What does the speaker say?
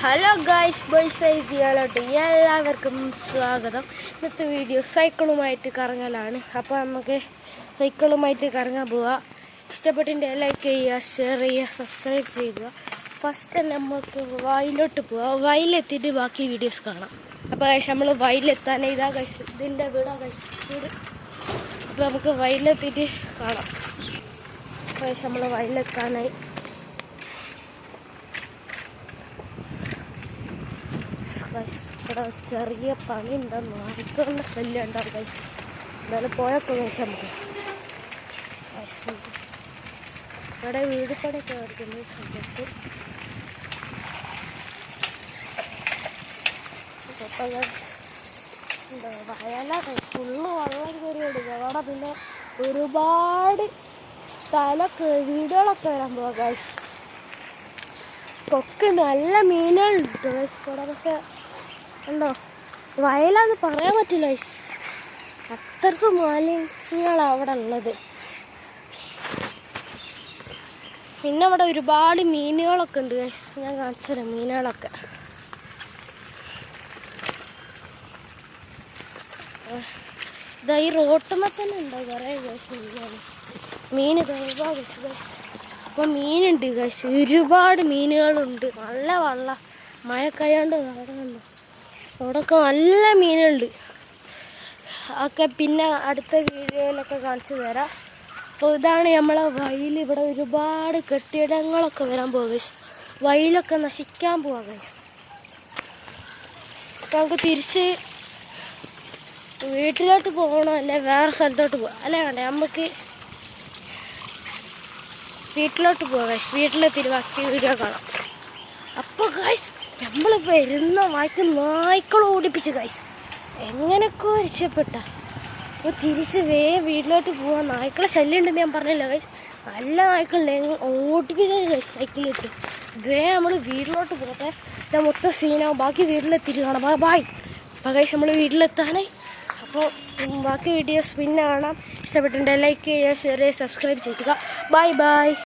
Hello guys boys Faiz ചെയ്യാലോട്ട് എല്ലാവർക്കും സ്വാഗതം. ഇന്നത്തെ വീഡിയോ സൈക്കിളുമായിട്ട് കറങ്ങലാണ്. അപ്പോൾ നമുക്ക് സൈക്കിളുമായിട്ട് കറങ്ങാൻ പോവുക. ഇഷ്ടപ്പെട്ടിൻ്റെ ലൈക്ക് ചെയ്യുക, ഷെയർ ചെയ്യുക, സബ്സ്ക്രൈബ് ചെയ്യുക. ഫസ്റ്റ് തന്നെ നമുക്ക് വയലിലോട്ട് പോവാം. വയലെത്തിയിട്ട് ബാക്കി വീഡിയോസ് കാണാം. അപ്പോൾ ഗൈസ് നമ്മൾ വയലെത്താൻ ഇതാ ഗൈസ്, ഇതിൻ്റെ വീടാ ഗൈസ് വീട്. അപ്പോൾ നമുക്ക് വയലെത്തിയിട്ട് കാണാം. ഗൈസ് നമ്മൾ വയലെത്താനായി. ഇവിടെ ചെറിയ പണി ഉണ്ടെന്ന് നായ്ക്കളുടെ ശല്യം ഉണ്ടാവും ഗൈസ്. എന്തായാലും പോയപ്പോൾ ഗൈസ് നമുക്ക് ഇവിടെ വീട് പണിയൊക്കെ ആയിരിക്കുന്ന ഈ സമയത്ത് വയല ഗൈസ് ഫുള്ള് വെള്ളം കയറിയുണ്ട്. അവിടെ പിന്നെ ഒരുപാട് വീടുകളൊക്കെ വരാൻ പോവാം ഗൈസ്. കൊക്ക് നല്ല മീനുകളുണ്ട് ഗൈസ് ഇവിടെ. പക്ഷെ ഉണ്ടോ വയലാന്ന് പറയാൻ പറ്റില്ല ഗൈസ്, അത്രക്ക് മാലിന്യങ്ങളാണ് അവിടെ ഉള്ളത്. പിന്നെ അവിടെ ഒരുപാട് മീനുകളൊക്കെ ഉണ്ട് ഗൈസ്, ഞാൻ കാണിച്ചു തരാം മീനുകളൊക്കെ. ഇതാ ഈ റോട്ടുമ്മ തന്നെ ഉണ്ടോ കുറേ ഗൈസ് മീൻ ഒരുപാട് ഗൈസ്. അപ്പോൾ മീനുണ്ട് ഗൈസ്, ഒരുപാട് മീനുകളുണ്ട്. നല്ല വെള്ളം മഴക്കയാണ്ട് അവിടെയൊക്കെ നല്ല മീനുണ്ട്. ഒക്കെ പിന്നെ അടുത്ത വീഡിയോയിലൊക്കെ കാണിച്ചു തരാം. അപ്പോൾ ഇതാണ് നമ്മളെ വയൽ. ഇവിടെ ഒരുപാട് കെട്ടിടങ്ങളൊക്കെ വരാൻ പോകുക ഗൈസ്. വയലൊക്കെ നശിക്കാൻ പോവാ ഗൈസ്. അപ്പോൾ നമുക്ക് തിരിച്ച് വീട്ടിലോട്ട് പോകണോ അല്ലെ വേറെ സ്ഥലത്തോട്ട് പോകാം അല്ലേ വേണ്ടേ? നമുക്ക് വീട്ടിലോട്ട് പോകാം ഗൈസ്. വീട്ടിലെത്തി ബാക്കി വീഡിയോ കാണാം. അപ്പോൾ ഗൈസ് നമ്മൾ വരുന്ന വായിക്ക് നായ്ക്കൾ ഓടിപ്പിച്ച് ഗൈസ് എങ്ങനെയൊക്കെ രക്ഷപ്പെട്ട. അപ്പോൾ തിരിച്ച് വീട്ടിലോട്ട് പോകാൻ നായ്ക്കളെ ശല്യം ഉണ്ടെന്ന് ഞാൻ പറഞ്ഞില്ല ഗൈസ്. നല്ല നായ്ക്കളുണ്ട്, ഓടിപ്പിച്ച ഗൈസ് സൈക്കിളിട്ട്. നമ്മൾ വീട്ടിലോട്ട് പോകട്ടെ. ഞാൻ മൊത്തം സീനാവും. ബാക്കി വീട്ടിലെത്തിയിട്ട് കാണാം. ബായ്. അപ്പോൾ ഗൈസ് നമ്മൾ വീട്ടിലെത്താണ്. അപ്പോൾ ബാക്കി വീഡിയോസ് പിന്നെ കാണാം. ഇഷ്ടപ്പെട്ടിട്ടുണ്ടെങ്കിൽ ലൈക്ക് ചെയ്യുക, ഷെയർ ചെയ്യുക, സബ്സ്ക്രൈബ് ചെയ്യുക. Bye bye.